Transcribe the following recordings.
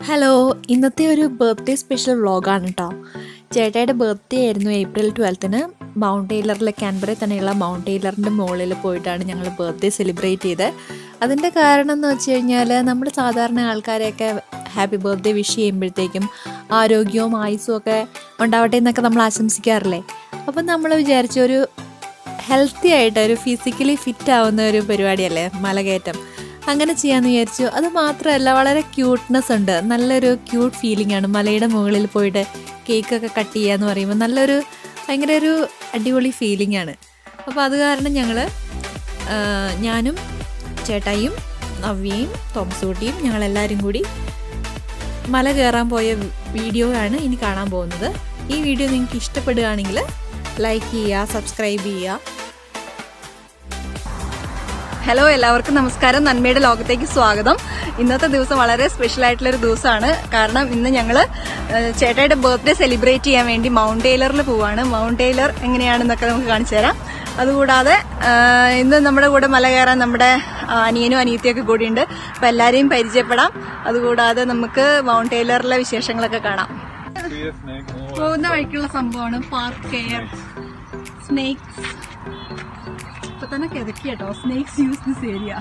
Hello, ഇന്നത്തെ ഒരു birthday special വ്ളോഗാണ് കേട്ടോ. ചേട്ടായുടെ ബർത്ത്ഡേ ആയിരുന്നു April 12-ന്. മൗണ്ട് ടെയ്ലറിലെ കാൻബറയിൽ തന്നെയുള്ള മൗണ്ട് ടെയ്ലറിൻ്റെ മുകളിൽ പോയിട്ടാണ് ഞങ്ങൾ ബർത്ത്ഡേ സെലിബ്രേറ്റ് ചെയ്തത്. അതിൻ്റെ കാരണം എന്ന് വെച്ച് കഴിഞ്ഞാൽ നമ്മൾ സാധാരണ ആൾക്കാരെയൊക്കെ ഹാപ്പി ബർത്ത്ഡേ വിഷ് ചെയ്യുമ്പോഴത്തേക്കും ആരോഗ്യവും ആയുസ്സും ഒക്കെ ഉണ്ടാവട്ടെ എന്നൊക്കെ നമ്മൾ ആശംസിക്കാറില്ലേ. അപ്പം നമ്മൾ വിചാരിച്ച ഒരു ഹെൽത്തി ആയിട്ട് ഒരു ഫിസിക്കലി ഫിറ്റ് ആവുന്ന ഒരു പരിപാടിയല്ലേ മലകയറ്റം. അങ്ങനെ ചെയ്യാമെന്ന് വിചാരിച്ചു. അത് മാത്രമല്ല, വളരെ ക്യൂട്ട്നെസ് ഉണ്ട്, നല്ലൊരു ക്യൂട്ട് ഫീലിംഗ് ആണ്. മലയുടെ മുകളിൽ പോയിട്ട് കേക്കൊക്കെ കട്ട് ചെയ്യുക എന്ന് പറയുമ്പോൾ നല്ലൊരു ഭയങ്കര ഒരു അടിപൊളി ഫീലിംഗ് ആണ്. അപ്പോൾ അത് കാരണം ഞാനും ചേട്ടായിയും നവ്യയും തോമസൂട്ടിയും ഞങ്ങളെല്ലാവരും കൂടി മല കയറാൻ പോയ വീഡിയോ ആണ് ഇനി കാണാൻ പോകുന്നത്. ഈ വീഡിയോ നിങ്ങൾക്ക് ഇഷ്ടപ്പെടുകയാണെങ്കിൽ ലൈക്ക് ചെയ്യുക, സബ്സ്ക്രൈബ് ചെയ്യുക. ഹലോ, എല്ലാവർക്കും നമസ്കാരം. നന്മയുടെ ലോകത്തേക്ക് സ്വാഗതം. ഇന്നത്തെ ദിവസം വളരെ സ്പെഷ്യൽ ആയിട്ടുള്ളൊരു ദിവസമാണ്. കാരണം ഇന്ന് ഞങ്ങൾ ചേട്ടായുടെ ബർത്ത്ഡേ സെലിബ്രേറ്റ് ചെയ്യാൻ വേണ്ടി മൗണ്ട് ടെയ്ലറിൽ പോവാണ്. മൗണ്ട് ടെയ്ലർ എങ്ങനെയാണെന്നൊക്കെ നമുക്ക് കാണിച്ചു തരാം. അതുകൂടാതെ ഇന്ന് നമ്മുടെ കൂടെ മല കയറാൻ നമ്മുടെ അനിയനും അനിയത്തിയൊക്കെ കൂടിയുണ്ട്. അപ്പം എല്ലാവരെയും പരിചയപ്പെടാം. അതുകൂടാതെ നമുക്ക് മൗണ്ട് ടെയ്ലറിലെ വിശേഷങ്ങളൊക്കെ കാണാം. പോകുന്ന വഴിക്കുള്ള സംഭവമാണ് പാർക്ക് കെയർ സ്നേക്സ്. ഇപ്പൊ തന്നെ കിതക്കി കേട്ടോ. Snakes use this area.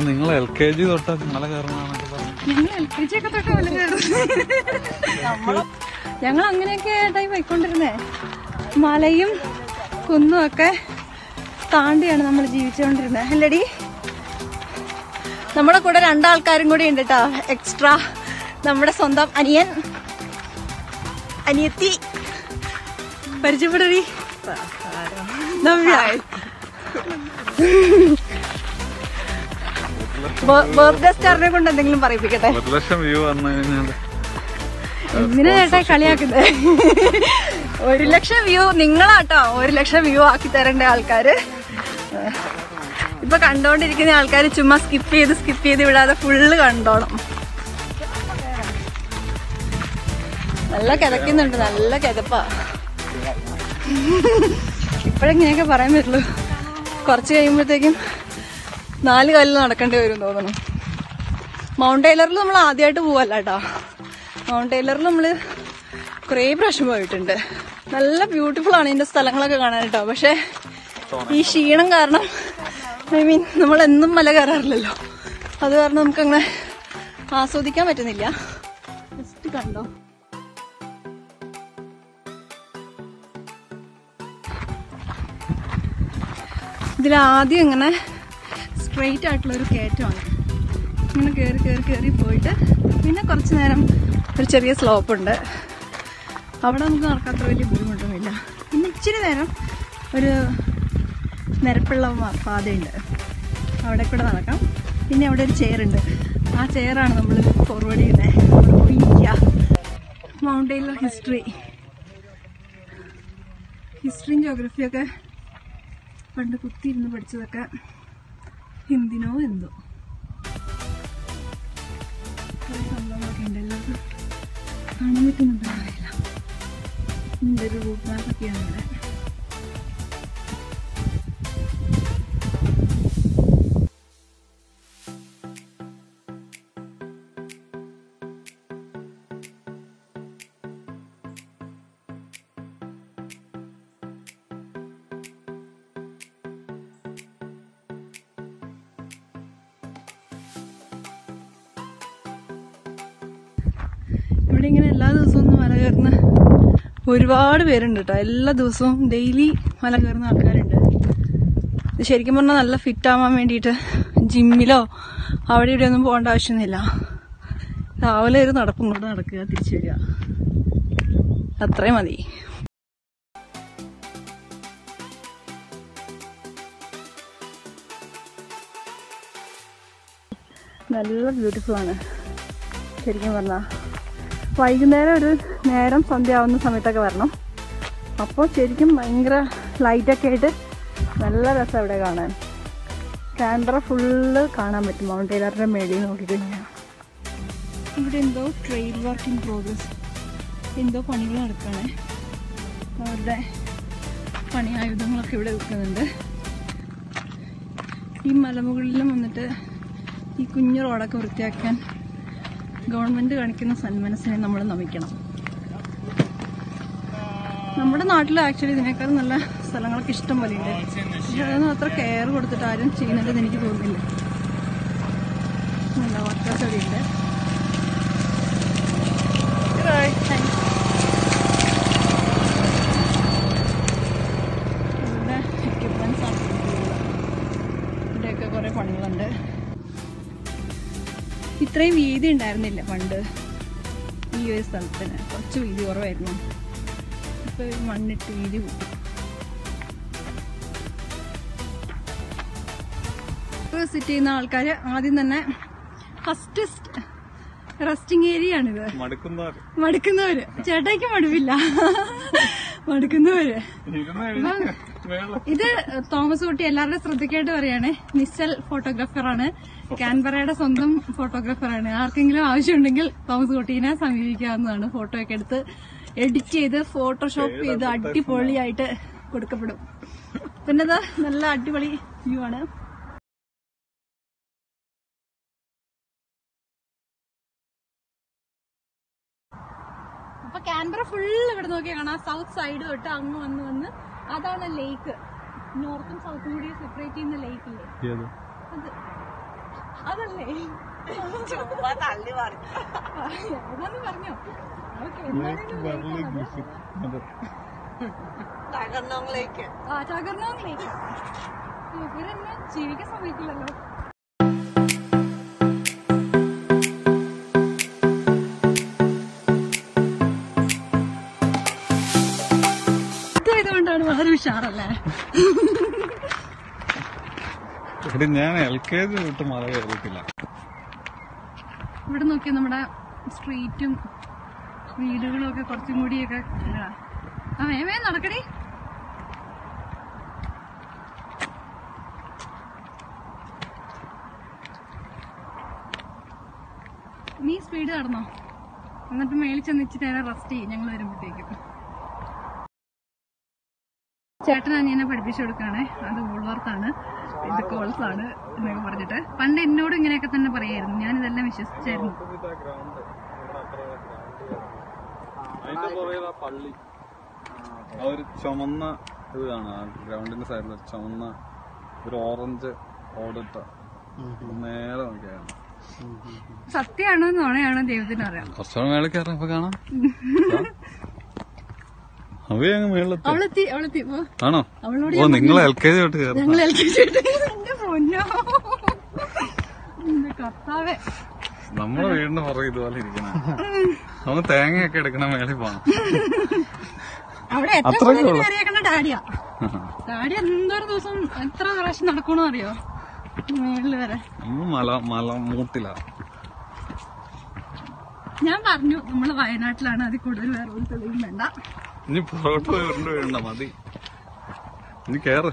നിങ്ങൾ LKG തൊട്ട് മല കയറണമെന്നൊക്കെ പറഞ്ഞു. ഞങ്ങൾ LKG ഒക്കെ തൊട്ട് മല കയറുന്നു. ഞങ്ങൾ അങ്ങനെയൊക്കെ ആയിട്ടായി പോയിക്കൊണ്ടിരുന്നേ. മലയും കുന്നും ഒക്കെ താണ്ടിയാണ് നമ്മൾ ജീവിച്ചുകൊണ്ടിരുന്നത് അല്ലടി. നമ്മുടെ കൂടെ രണ്ടാൾക്കാരും കൂടി ഉണ്ട് കേട്ടോ എക്സ്ട്രാ. നമ്മുടെ സ്വന്തം അനിയൻ അനിയത്തി. പരിചയപ്പെടറി. ബർത്ത്ഡേ സ്റ്റാറിനെ കൊണ്ട് എന്തെങ്കിലും പറയിപ്പിക്കട്ടെ. 1 ലക്ഷം വ്യൂ വന്നു കഴിഞ്ഞാൽ എന്തിനാ ചേട്ടാ കളിയാക്കുന്നത്? 1 ലക്ഷം വ്യൂ നിങ്ങളാട്ടോ. 1 ലക്ഷം വ്യൂ ആക്കി തരേണ്ട ആൾക്കാര്. ഇപ്പൊ കണ്ടോണ്ടിരിക്കുന്ന ആൾക്കാര് ചുമ്മാ സ്കിപ്പ് ചെയ്ത് വിടാതെ ഫുള്ള് കണ്ടോണം. നല്ല കിതക്കുന്നുണ്ട്, നല്ല കിതപ്പാ. ഇപ്പോഴെങ്ങനെയൊക്കെ പറയാൻ പറ്റുള്ളൂ. കുറച്ച് കഴിയുമ്പോഴത്തേക്കും 4 കാലിൽ നടക്കേണ്ടി വരും തോന്നുന്നു. മൗണ്ട് ടെയ്ലറിൽ നമ്മൾ ആദ്യമായിട്ട് പോവല്ല കേട്ടോ. മൗണ്ട് ടെയ്ലറിൽ നമ്മൾ കുറേ പ്രാവശ്യം പോയിട്ടുണ്ട്. നല്ല ബ്യൂട്ടിഫുൾ ആണ് ഇതിന്റെ സ്ഥലങ്ങളൊക്കെ കാണാൻ കേട്ടോ. പക്ഷെ ഈ ക്ഷീണം കാരണം നമ്മൾ എന്നും മല കയറാറില്ലല്ലോ. അത് കാരണം നമുക്കങ്ങനെ ആസ്വദിക്കാൻ പറ്റുന്നില്ല. ജസ്റ്റ് കണ്ടോ. ഇതിലാദ്യം ഇങ്ങനെ സ്ട്രെയിറ്റ് ആയിട്ടുള്ളൊരു കയറ്റമാണ്. ഇങ്ങനെ കയറി പോയിട്ട് പിന്നെ കുറച്ച് നേരം ഒരു ചെറിയ സ്ലോപ്പ് ഉണ്ട്. അവിടെ നമുക്ക് നടക്കാത്ര വലിയ ബുദ്ധിമുട്ടൊന്നുമില്ല. പിന്നെ ഇച്ചിരി നേരം ഒരു നിരപ്പുള്ള പാതയുണ്ട്, അവിടെ കൂടെ നടക്കാം. പിന്നെ അവിടെ ഒരു ചെയറുണ്ട്. ആ ചെയറാണ് നമ്മൾ ഫോർവേഡ് ചെയ്യുന്നത്. അവിടെ പോയി ഇരിക്കുക. മൗണ്ട് ടെയ്ലർ ഹിസ്റ്ററിയും ജോഗ്രഫിയൊക്കെ പണ്ട് കുത്തിയിരുന്ന് പഠിച്ചതൊക്കെ ഹിന്ദിനോ എന്തോ കുറേ സംഭവങ്ങളൊക്കെ ഉണ്ട്. എല്ലാവർക്കും കാണാൻ പറ്റുന്നുണ്ടോ അറിയില്ല. ഇതിൻ്റെ ഒരു റൂട്ട് മാപ്പൊക്കെയാണ് ഇവിടെ. ഇവിടെ ഇങ്ങനെ എല്ലാ ദിവസവും മല കയറുന്ന ഒരുപാട് പേരുണ്ട് കേട്ടോ. എല്ലാ ദിവസവും ഡെയിലി മല കയറുന്ന ആൾക്കാരുണ്ട്. ഇത് ശരിക്കും പറഞ്ഞാൽ നല്ല ഫിറ്റ് ആവാൻ വേണ്ടിയിട്ട് ജിമ്മിലോ അവിടെ ഇവിടെ ഒന്നും പോകേണ്ട ആവശ്യമൊന്നുമില്ല. രാവിലെ ഒരു നടപ്പും കൊണ്ട് നടക്കുക, തിരിച്ചു വരിക, അത്രയും മതി. നല്ല ബ്യൂട്ടിഫുൾ ആണ് ശരിക്കും പറഞ്ഞാൽ. വൈകുന്നേരം ഒരു നേരം സന്ധ്യ ആവുന്ന സമയത്തൊക്കെ വരണം. അപ്പോൾ ശരിക്കും ഭയങ്കര ലൈറ്റൊക്കെ ആയിട്ട് നല്ല രസം ഇവിടെ കാണാൻ. കാൻബറ ഫുള്ള് കാണാൻ പറ്റും മൗണ്ട് ടെയ്ലറിൻ്റെ മേളിൽ നോക്കിക്കഴിഞ്ഞാൽ. ഇവിടെ എന്തോ ട്രെയിൽ വർക്ക് ഇൻ പ്രോഗ്രസ്, എന്തോ പണികൾ നടക്കുകയാണ്. അവരുടെ പണി ആയുധങ്ങളൊക്കെ ഇവിടെ വെക്കുന്നുണ്ട്. ഈ മലമുകളിലും വന്നിട്ട് ഈ കുഞ്ഞു റോഡൊക്കെ വൃത്തിയാക്കാൻ ഗവൺമെന്റ് കാണിക്കുന്ന സന്മനസ്സിനെ നമ്മൾ നമിക്കണം. നമ്മുടെ നാട്ടിൽ ആക്ച്വലി ഇതിനേക്കാൾ നല്ല സ്ഥലങ്ങളൊക്കെ ഇഷ്ടം പോലെ ഉണ്ട്. പക്ഷെ അതൊന്നും അത്ര കെയർ കൊടുത്തിട്ട് ആരും ചെയ്യുന്നുണ്ടെന്ന് എനിക്ക് തോന്നുന്നില്ല. നല്ല വർക്കേഴ്സ് അവിടെ ഉണ്ട്. ഇവിടെ എക്യുപ്മെന്റ്സ് ആണ്. ഇവിടെയൊക്കെ കുറെ പണികളുണ്ട്. ഇത്രയും വീതി ഉണ്ടായിരുന്നില്ല പണ്ട് ഈ ഒരു സ്ഥലത്തിന്. കുറച്ച് വീതി കുറവായിരുന്നു. ഇപ്പൊ മണ്ണിട്ട് വീതി കൂട്ടി. വിസിറ്റ് ചെയ്യുന്ന ആൾക്കാർ ആദ്യം തന്നെ ഫസ്റ്റ് റെസ്റ്റിംഗ് ഏരിയ ആണിത്. മടുക്കുന്നവര് ചേട്ടായിക്ക് മടുപ്പില്ല. മടുക്കുന്നവര്. ഇത് തോമസ് കുട്ടി എല്ലാവരുടെ ശ്രദ്ധിക്കായിട്ട് പറയാണ്. നിശ്ചൽ ഫോട്ടോഗ്രാഫറാണ്. കാൻബറയുടെ സ്വന്തം ഫോട്ടോഗ്രാഫറാണ്. ആർക്കെങ്കിലും ആവശ്യമുണ്ടെങ്കിൽ തോമസ് കുട്ടീനെ സമീപിക്കാവുന്നതാണ്. ഫോട്ടോ ഒക്കെ എടുത്ത് എഡിറ്റ് ചെയ്ത് ഫോട്ടോഷോപ്പ് ചെയ്ത് അടിപൊളിയായിട്ട് കൊടുക്കപ്പെടും. പിന്നെ നല്ല അടിപൊളി വ്യൂ ആണ്. അപ്പൊ കാൻബറ ഫുള്ള് ഇവിടെ നോക്കിയാൽ കാണാം. സൗത്ത് സൈഡ് തൊട്ട് അങ്ങ് വന്ന് അതാണ് ലേക്ക്. നോർത്തും സൗത്തും കൂടി സെപ്പറേറ്റ് ചെയ്യുന്ന ലേക്ക് ഇല്ലേ, അതല്ലേ? അതൊന്ന് പറഞ്ഞോ. ടഗർനോങ് ലേക്ക്. ഇവരെന്നെ ജീവിക്കാൻ സമ്മതിക്കില്ലല്ലോ. ഇതായതുകൊണ്ടാണ് വളരെ ഉഷാറല്ലേ. ഞാൻ LKG വിട്ട് മല കയറിയിട്ടില്ല. ഇവിടെ നോക്കിയാൽ നമ്മുടെ സ്ട്രീറ്റും വീടുകളും ഒക്കെ കുറച്ചും കൂടിയൊക്കെ വേമേ നടക്കടി. നീ സ്പീഡ് നടന്നോ, എന്നിട്ട് മേളിൽ ചെന്ന് ഇച്ചിരി നേരം റെസ്റ്റ് ചെയ്യും ഞങ്ങൾ വരുമ്പോഴത്തേക്കും. ചേട്ടൻ അനിയനെ പഠിപ്പിച്ചു കൊടുക്കുകയാണേ. അത് വോൾവർത്താണ്, ഇത് കോൾസ് ആണ് എന്നൊക്കെ പറഞ്ഞിട്ട്. പണ്ട് എന്നോട് ഇങ്ങനെയൊക്കെ തന്നെ പറയായിരുന്നു. ഞാനിതെല്ലാം വിശ്വസിച്ചായിരുന്നു. പള്ളി ഒരു ചുമന്ന ഇത് കാണാം ഗ്രൗണ്ടിന്റെ സൈഡിൽ. ചുമന്ന ഒരു ഓറഞ്ച് ഓടിട്ട നേരെ നോക്കിയാണ്. സത്യമാണോ നുണയാണോ ദൈവത്തിന് അറിയാം. കുറച്ചുകൂടെ മേളിൽ കയറാം, ഇപ്പൊ കാണാം. അവയങ്ങ് മേളിലെത്തി. ആണോ? ഓ, നിങ്ങൾ LKG തൊട്ട് കയറും. നമ്മുടെ വീടിന്റെ പുറകെ ഇതുപോലെ ഇരിക്കണ. നമുക്ക് തേങ്ങയൊക്കെ എടുക്കണ മേളിൽ പോണം. ഡാഡി എന്തോരു ദിവസം എത്ര പ്രാവശ്യം നടക്കണോ അറിയോ മേളില് വരെ. മല മൂട്ടില. ഞാൻ പറഞ്ഞു നമ്മള് വയനാട്ടിലാണ്, അതിൽ കൂടുതൽ വേറെ ഒരു തെളിവും വേണ്ട. ഇനി പുറകോട്ട് പോയി ഉരുണ്ട് വീഴണ്ട, മതി. ഇനി കേറ്.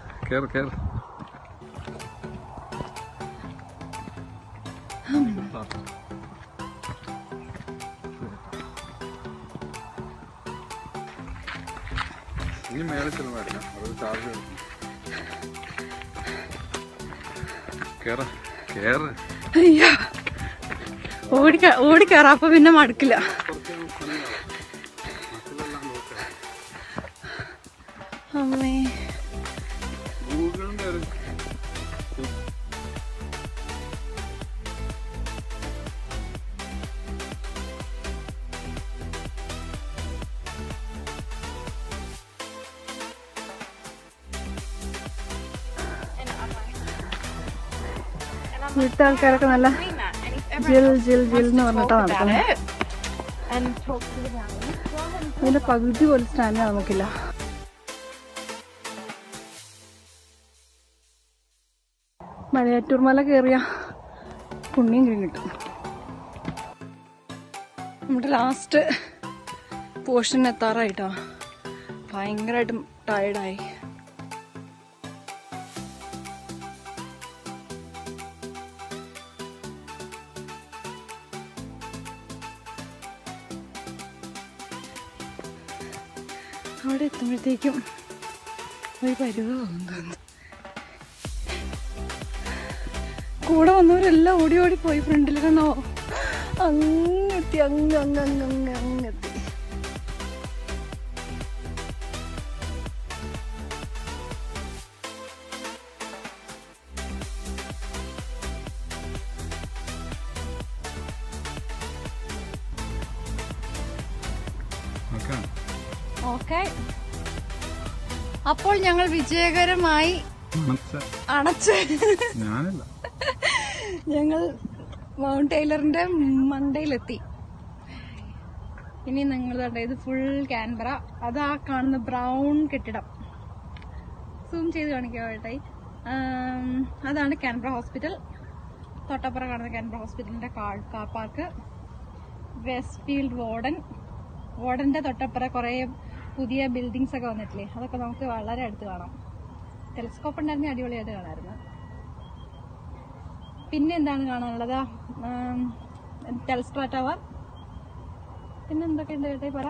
ഇനി മേലെ ചെല്ലുമായിരിക്കാം, അതൊരു ചാർജ് എടുക്കും. കേറ്. അയ്യോ, ഓടിക്കേറാ, അപ്പൊ പിന്നെ മടുക്കില്ല. അമ്മേ, ഗൂഗിളിന്റെ ഒരു ഇവിടുത്തെ ആൾക്കാരൊക്കെ നല്ല ജിൽ എന്ന് പറഞ്ഞിട്ടാ നടക്കുന്നത്. അതിന്റെ പകുതി പോലും സ്റ്റാൻഡ് നമുക്കില്ല. മലയാറ്റൂർ മല കയറിയ പുണ്യം കിട്ടും. നമ്മുടെ ലാസ്റ്റ് പോർഷൻ എത്താറായിട്ടാ. ഭയങ്കരമായിട്ടും ടയർഡായി. അവിടെ എത്തുമ്പോഴത്തേക്കും ഒരു പരുവം തോന്നുന്നു. കൂടെ വന്നവരെല്ലാം ഓടി ഓടി പോയി ഫ്രണ്ടിൽ കണ്ടോ അങ്ങെത്തി അങ്ങെത്തി. ഓക്കെ, അപ്പോൾ ഞങ്ങൾ വിജയകരമായി അടച്ച് ഞങ്ങൾ മൗണ്ട് ടൈലറിന്റെ മണ്ടയിലെത്തി. ഇനി നിങ്ങൾ ഇത് ഫുൾ കാൻബറ. അതാ കാണുന്ന ബ്രൗൺ കെട്ടിടം സൂം ചെയ്ത് കാണിക്കാട്ടെ. അതാണ് കാൻബറ ഹോസ്പിറ്റൽ. തൊട്ടപ്പുറം കാണുന്ന കാൻബറ ഹോസ്പിറ്റലിന്റെ കാർ പാർക്ക്. വെസ്റ്റ് ഫീൽഡ് വാർഡന്റെ തൊട്ടപ്പുറം കുറെ പുതിയ ബിൽഡിങ്സ് ഒക്കെ വന്നിട്ടില്ലേ, അതൊക്കെ നമുക്ക് വളരെ അടുത്ത് കാണാം. ടെലിസ്കോപ്പ് ഉണ്ടായിരുന്നെങ്കിൽ അടിപൊളിയായിട്ട് കാണാമായിരുന്നു. പിന്നെ എന്താണ് കാണാനുള്ളത്? ടെൽസ്ട്രാ ടവർ. പിന്നെ എന്തൊക്കെയുണ്ട് ചേട്ടാ പറ?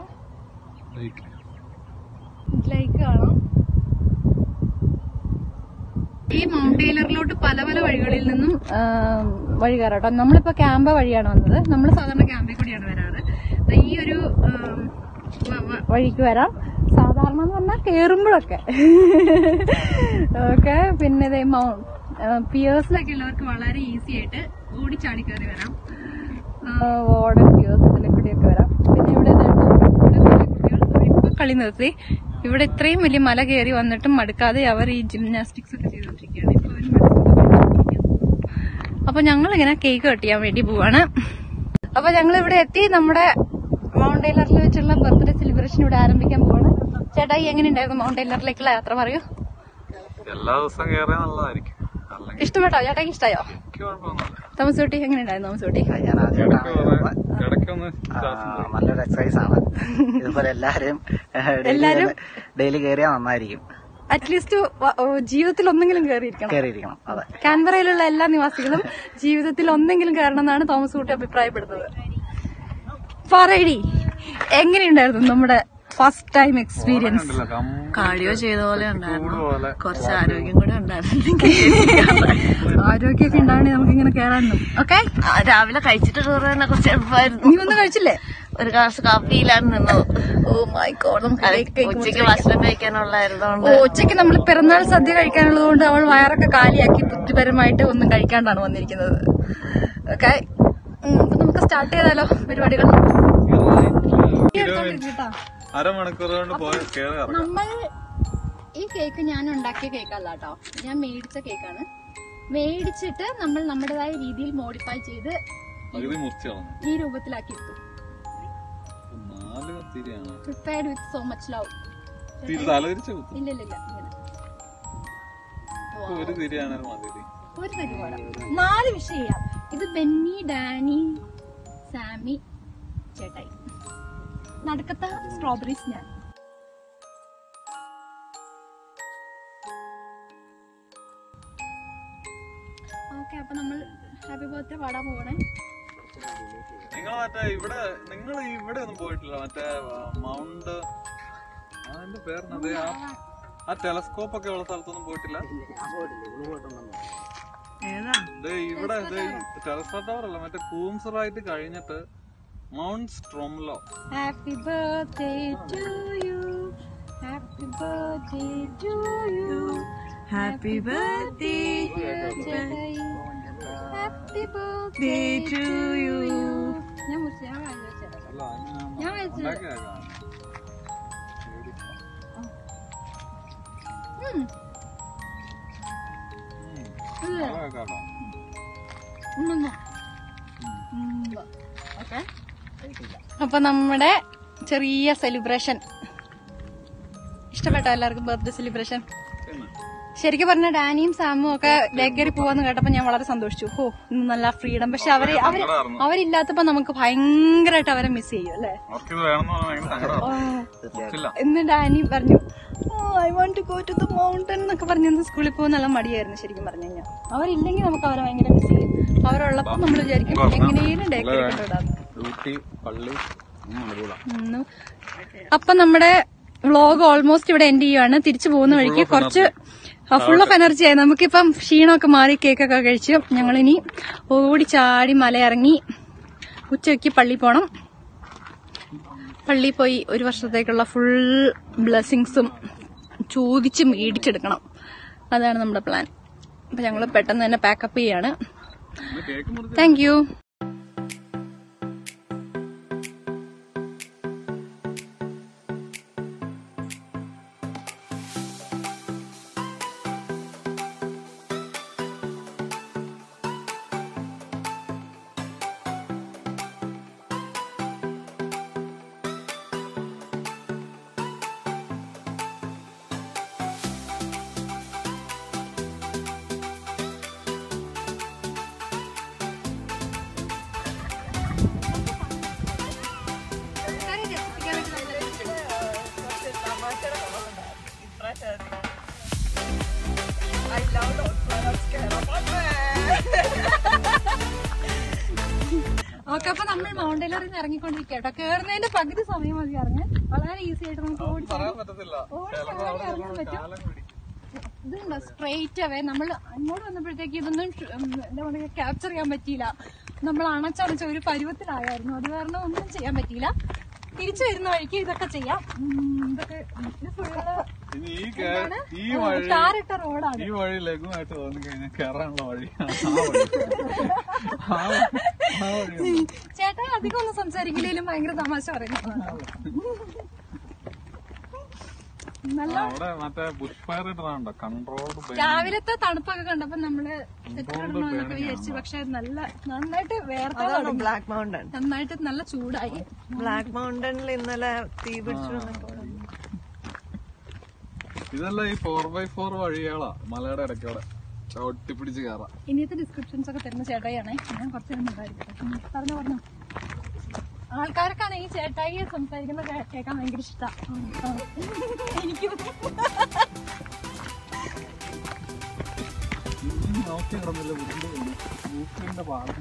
ലേക്ക് കാണാം. ഈ മൗണ്ട് ടൈലറിലോട്ട് പല പല വഴികളിൽ നിന്നും വഴി കയറാട്ടോ. നമ്മളിപ്പോ ക്യാമ്പ വഴിയാണ് വന്നത്. നമ്മൾ സാധാരണ ക്യാമ്പിൽ കൂടിയാണ് വരാറ്. ഈ ഒരു വഴിക്ക് വരാം. സാധാരണ എന്ന് പറഞ്ഞാൽ കേറുമ്പോഴൊക്കെ ഓക്കെ. പിന്നെ പിയേഴ്സിലൊക്കെ ഉള്ളവർക്ക് വളരെ ഈസി ആയിട്ട് ഓടിച്ചാടി കയറി വരാം. വാർഡൻ പിയേഴ്സ് ഇതിലൂടെയൊക്കെ വരാം. പിന്നെ ഇവിടെ കുട്ടികൾ ഇപ്പൊ കളി നിർത്തി. ഇവിടെ ഇത്രയും വലിയ മല കയറി വന്നിട്ടും മടുക്കാതെ അവർ ഈ ജിംനാസ്റ്റിക്സ് ഒക്കെ ചെയ്തോണ്ടിരിക്കുകയാണ്. ഇപ്പൊ അവർ അപ്പൊ ഞങ്ങളിങ്ങനെ കേക്ക് കട്ട് ചെയ്യാൻ വേണ്ടി പോവാണ്. അപ്പൊ ഞങ്ങൾ ഇവിടെ എത്തി. നമ്മുടെ മൗണ്ട് ടൈലറിൽ വെച്ചുള്ള ബർത്ത്ഡേ സെലിബ്രേഷൻ ഇവിടെ ആരംഭിക്കാൻ പോവാണ്. ചേട്ടായി എങ്ങനെയുണ്ടായിരുന്നു മൗണ്ട് ടൈലറിലേക്കുള്ള യാത്ര? പറയൂ. എല്ലാ ദിവസവും കയറിയാൽ നല്ലതായിരിക്കും. ഇഷ്ടപ്പെട്ടോ? ചേട്ടായി ഇഷ്ടമായോ? തോമസൂട്ടി എങ്ങനെയുണ്ടായിരുന്നു? തോമസൂട്ടി നല്ലൊരു എക്സസൈസ് ആണ്. ഇതുപോലെ എല്ലാരും ഡെയിലി കയറിയാൽ നന്നായിരിക്കും. അറ്റ്ലീസ്റ്റ് ജീവിതത്തിൽ ഒന്നെങ്കിലും കയറിയിരിക്കണം. അതെ, കാൻബറയിലുള്ള എല്ലാ നിവാസികളും ജീവിതത്തിൽ ഒന്നെങ്കിലും കയറണം എന്നാണ് തോമസ് കുട്ടി അഭിപ്രായപ്പെടുന്നത്. പറയടി, എങ്ങനെയുണ്ടായിരുന്നു നമ്മുടെ ഫസ്റ്റ് ടൈം എക്സ്പീരിയൻസ്? കാർഡിയോ ചെയ്ത പോലെ ഉണ്ടായിരുന്നു. കുറച്ച് ആരോഗ്യം കൂടെ ഉണ്ടായിരുന്നു. ആരോഗ്യമൊക്കെ ഉണ്ടാവണേ നമുക്ക് ഇങ്ങനെ കയറാനും. ഓക്കെ, രാവിലെ കഴിച്ചിട്ട് കയറാൻ കുറച്ച് എളുപ്പമായിരുന്നു. നീ ഒന്നും കഴിച്ചില്ലേ? ഒരു ഗ്ലാസ് കാപ്പിയിലാണ് നിന്നത്. Oh my god. ഉച്ചയ്ക്ക് ഭക്ഷണം കഴിക്കാനുള്ളതായിരുന്നോണ്ട് ഉച്ചയ്ക്ക് നമ്മൾ പിറന്നാൾ സദ്യ കഴിക്കാനുള്ളത് കൊണ്ട് അവൾ വയറൊക്കെ കാലിയാക്കി ബുദ്ധിപരമായിട്ട് ഒന്നും കഴിക്കാണ്ടാണ് വന്നിരിക്കുന്നത്. ഓക്കെ, അപ്പൊ നമുക്ക് സ്റ്റാർട്ട് ചെയ്താലോ പരിപാടികൾ? അരമണിക്കൂർ കൊണ്ട് നമ്മൾ ഈ കേക്ക് ഞാൻ ഉണ്ടാക്കിയ കേക്കല്ല കേട്ടോ, ഞാൻ മേടിച്ച കേക്കാണ്. മേടിച്ചിട്ട് നമ്മൾ നമ്മുടേതായ രീതിയിൽ മോഡിഫൈ ചെയ്ത് ഈ രൂപത്തിലാക്കി എടുത്തു. Prepared with so much love. ഇല്ല ഒരു തരി പോരാ, 4 വിഷ് ചെയ്യാം. ഇത് ബെന്നി, ഡാനി, സാമി, ചേട്ടായി. നടുക്കത്ത സ്ട്രോബെറീസ് ഞാൻ. ഓക്കെ, അപ്പൊ നമ്മൾ ഹാപ്പി ബർത്ത്ഡേ പാടാൻ പോകണേ. നിങ്ങൾ ഇവിടെ ഒന്നും പോയിട്ടില്ല? മറ്റേ മൗണ്ട് അതിന്റെ പേരിനത് ആ ടെലസ്കോപ്പ് ഒക്കെ ഉള്ള സ്ഥലത്തൊന്നും പോയിട്ടില്ല? ഇവിടെ ടെലസ്കോപ്പ് ടവർ അല്ല, മറ്റേ കൂംസറായിട്ട് കഴിഞ്ഞിട്ട് Mount Stromlo. Happy birthday to you, happy birthday to you, happy birthday happy birthday to you. ഞാൻ അപ്പൊ നമ്മുടെ ചെറിയ സെലിബ്രേഷൻ ഇഷ്ടപ്പെട്ടോ എല്ലാവർക്കും? ബർത്ത്ഡേ സെലിബ്രേഷൻ ശരിക്കും പറഞ്ഞ ഡാനിയും സാമും ഒക്കെ ബേക്കറി പോവാന്ന് കേട്ടപ്പോ ഞാൻ വളരെ സന്തോഷിച്ചു. ഓ, ഇന്ന് നല്ല ഫ്രീഡം. പക്ഷെ അവരില്ലാത്തപ്പോ നമുക്ക് ഭയങ്കരമായിട്ട് അവരെ മിസ് ചെയ്യും അല്ലേ? ഇന്ന് ഡാനി പറഞ്ഞു I want to go to the mountain എന്നൊക്കെ പറഞ്ഞ് സ്കൂളിൽ പോകുന്ന നല്ല മടിയായിരുന്നു ശരിക്കും പറഞ്ഞു കഴിഞ്ഞാൽ. അവരില്ലെങ്കിൽ നമുക്ക് അവരെ ഭയങ്കര മിസ് ചെയ്യും. അവരുള്ളപ്പോ നമ്മൾ വിചാരിക്കും എങ്ങനെയും ബേക്കറി കൊണ്ടുവിടാം. അപ്പൊ നമ്മുടെ വ്ളോഗ് ഓൾമോസ്റ്റ് ഇവിടെ എൻഡ് ചെയ്യുവാണ്. തിരിച്ചു പോകുന്ന വഴിക്ക് കുറച്ച് ഫുൾ ഓഫ് എനർജി ആയി. നമുക്കിപ്പം ക്ഷീണമൊക്കെ മാറി കേക്കൊക്കെ കഴിച്ച് ഞങ്ങളിനി ഓടി ചാടി മലയിറങ്ങി ഉച്ചയ്ക്ക് പള്ളി പോണം. പള്ളിയിൽ പോയി ഒരു വർഷത്തേക്കുള്ള ഫുൾ ബ്ലെസ്സിങ്സും ചോദിച്ച് മേടിച്ചെടുക്കണം. അതാണ് നമ്മുടെ പ്ലാൻ. അപ്പൊ ഞങ്ങൾ പെട്ടെന്ന് തന്നെ പാക്കപ്പ് ചെയ്യാണ്. Thank you. ഓക്കെ, അപ്പൊ നമ്മൾ മൗണ്ട് എല്ലറിൽ നിന്ന് ഇറങ്ങിക്കൊണ്ടിരിക്കുക കേട്ടോ. കേറുന്നതിന്റെ പകുതി സമയം മതി ഇറങ്ങാൻ. വളരെ ഈസി ആയിട്ട് നമുക്ക് ഇറങ്ങാൻ പറ്റും. ഇതുണ്ടോ സ്ട്രെയിറ്റ് അവേ. നമ്മൾ അങ്ങോട്ട് വന്നപ്പോഴത്തേക്ക് ഇതൊന്നും എന്താ പറയുക ക്യാപ്ചർ ചെയ്യാൻ പറ്റിയില്ല. നമ്മൾ അണച്ചണച്ച ഒരു പരുവത്തിലായിരുന്നു. അത് കാരണം ഒന്നും ചെയ്യാൻ പറ്റിയില്ല. തിരിച്ചു വരുന്ന വഴിക്ക് ഇതൊക്കെ ചെയ്യാം. ഇതൊക്കെ ടാറിട്ട റോഡാണ്. ഈ വഴി ലഘുവായിട്ട് തോന്നി കഴിഞ്ഞാൽ കയറാനുള്ള വഴി. ചേട്ടാ അധികം ഒന്നും സംസാരിക്കില്ലേലും ഭയങ്കര തമാശ പറയുന്നതാണ്. രാവിലത്തെ തണുപ്പൊക്കെ കണ്ടപ്പോ നമ്മള് സെറ്റിടണമെന്നൊക്കെ വിചാരിച്ചു. പക്ഷെ നന്നായിട്ട് വേർത്ത ബ്ലാക്ക് മൗണ്ടൻ, നന്നായിട്ട് നല്ല ചൂടായി. ബ്ലാക്ക് മൗണ്ടനിൽ ഇന്നലെ തീ പിടിച്ചു. ഇതെല്ലാം ഈ 4x4 വഴികളാ മലയുടെ ഇടയ്ക്കോടെ ഒട്ടിപ്പിടിച്ച് കയറാം. ഇനിയത്തെ ഡിസ്ക്രിപ്ഷൻസ് ഒക്കെ തരുന്ന ചേട്ടായിയാണേ. ഞാൻ കുറച്ച് നേരം ഉണ്ടായിരിക്കും. പറഞ്ഞു ആൾക്കാർക്കാണ് ഈ ചേട്ടായി സംസാരിക്കുന്ന കേൾക്കാൻ ഭയങ്കര ഇഷ്ടമാണ്. എനിക്കും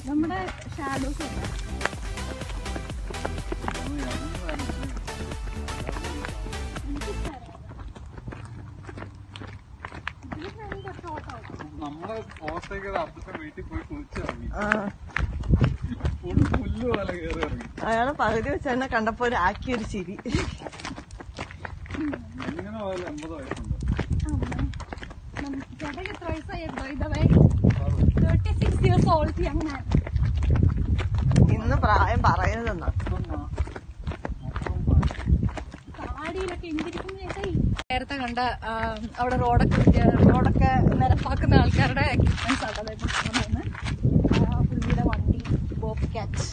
നമ്മുടെ ഷാഡോസ് നമ്മുടെ പുറത്തേക്ക് അപ്പത്തെ വീട്ടിൽ പോയി കുളിച്ചിറങ്ങി പുല്ല് പോലെ കയറി ഇറങ്ങി. അയാള് പകുതി വെച്ച് തന്നെ കണ്ടപ്പോ ഒരു ആക്കിയൊരു ചിരി. എങ്ങനെ പോയാലും 50 വയസ്സുണ്ട്. ചേട്ടയ്ക്ക് എത്ര വയസ്സായി? 36 years old young man. ഇന്ന് പ്രായം പറയുന്നതെന്നാ. താടിയിലൊക്കെ എന്തിരിക്കും ചേട്ടായി. നേരത്തെ കണ്ട അവിടെ റോഡൊക്കെ നിരപ്പാക്കുന്ന ആൾക്കാരുടെ എക്യുപ്മെന്റ്സ് ആണ്. പുള്ളിയുടെ വണ്ടി ബോബ് ക്യാറ്റ്,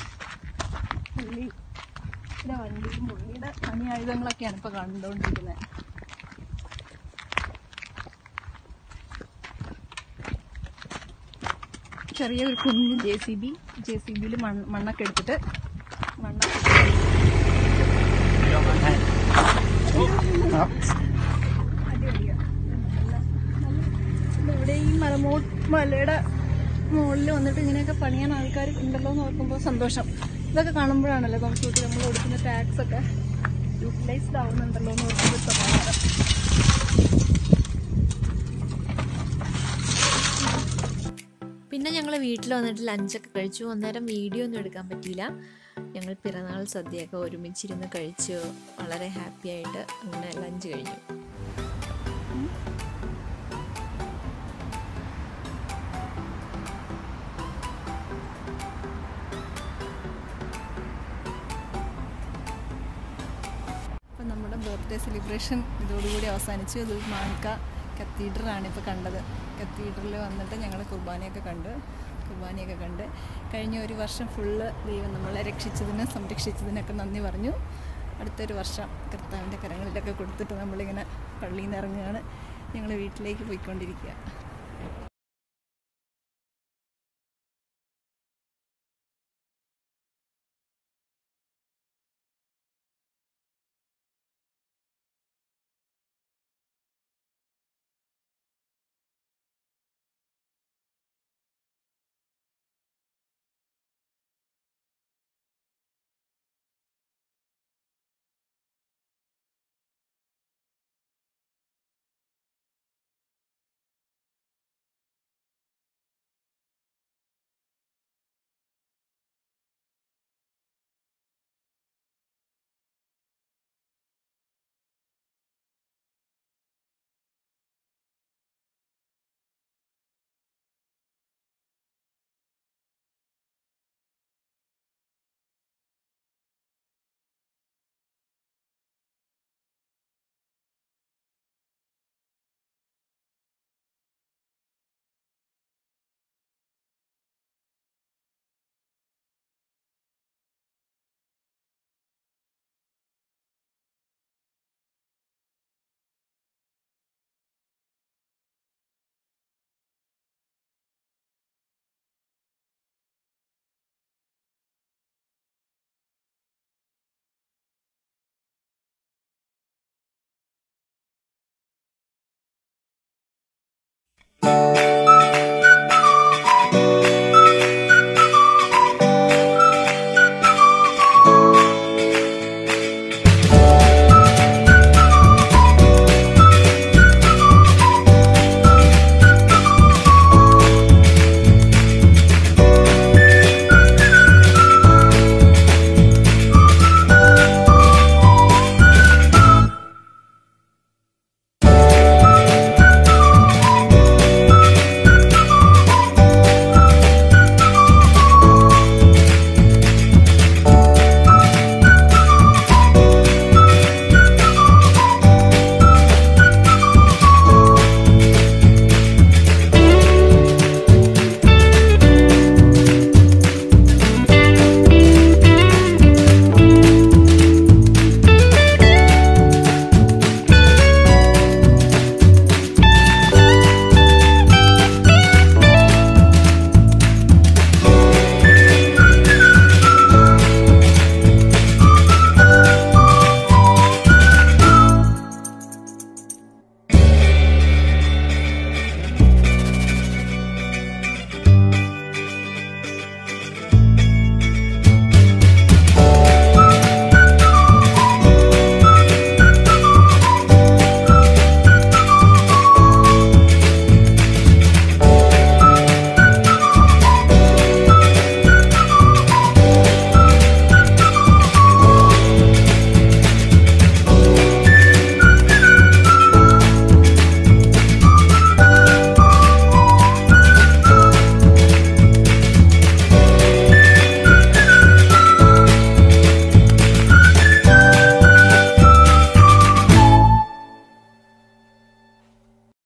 പുള്ളിയുടെ വണ്ടിയും പുള്ളിയുടെ പണിയായുധങ്ങളൊക്കെയാണ് ഇപ്പൊ കണ്ടുകൊണ്ടിരിക്കുന്നത്. ചെറിയൊരു കുഞ്ഞ് JCB മണ്ണൊക്കെ എടുത്തിട്ട് ഇവിടെ ഈ മലയുടെ മുകളിൽ വന്നിട്ട് ഇങ്ങനെയൊക്കെ പണിയാൻ ആൾക്കാർ ഉണ്ടല്ലോ എന്ന് ഓർക്കുമ്പോൾ സന്തോഷം. ഇതൊക്കെ കാണുമ്പോഴാണല്ലോ കുറച്ചുകൂടി നമ്മൾ കൊടുക്കുന്ന ടാക്സ് ഒക്കെ യൂട്ടിലൈസ്ഡ് ആവുന്നുണ്ടല്ലോ എന്ന് ഓർക്കുമ്പോൾ സമാധാനം. പിന്നെ ഞങ്ങൾ വീട്ടിൽ വന്നിട്ട് ലഞ്ചൊക്കെ കഴിച്ചു. അന്നേരം വീഡിയോ ഒന്നും എടുക്കാൻ പറ്റിയില്ല. ഞങ്ങൾ പിറന്നാൾ സദ്യയൊക്കെ ഒരുമിച്ചിരുന്ന് കഴിച്ചു. വളരെ ഹാപ്പി ആയിട്ട് അങ്ങനെ ലഞ്ച് കഴിഞ്ഞു. അപ്പം നമ്മുടെ ബർത്ത്ഡേ സെലിബ്രേഷൻ ഇതോടുകൂടി അവസാനിച്ചു. ഇത് മാങ്ക കത്തീഡ്രലാണ് ഇപ്പോൾ കണ്ടത്. കത്തീഡ്രലിൽ വന്നിട്ട് ഞങ്ങൾ കുർബാനയൊക്കെ കണ്ട് കഴിഞ്ഞ ഒരു വർഷം ഫുള്ള് ദൈവം നമ്മളെ രക്ഷിച്ചതിനും സംരക്ഷിച്ചതിനൊക്കെ നന്ദി പറഞ്ഞു. അടുത്തൊരു വർഷം കർത്താവിൻ്റെ കരങ്ങളിലൊക്കെ കൊടുത്തിട്ട് നമ്മളിങ്ങനെ പള്ളിയിൽ നിന്ന് ഇറങ്ങുകയാണ്. ഞങ്ങൾ വീട്ടിലേക്ക് പോയിക്കൊണ്ടിരിക്കുക. ആ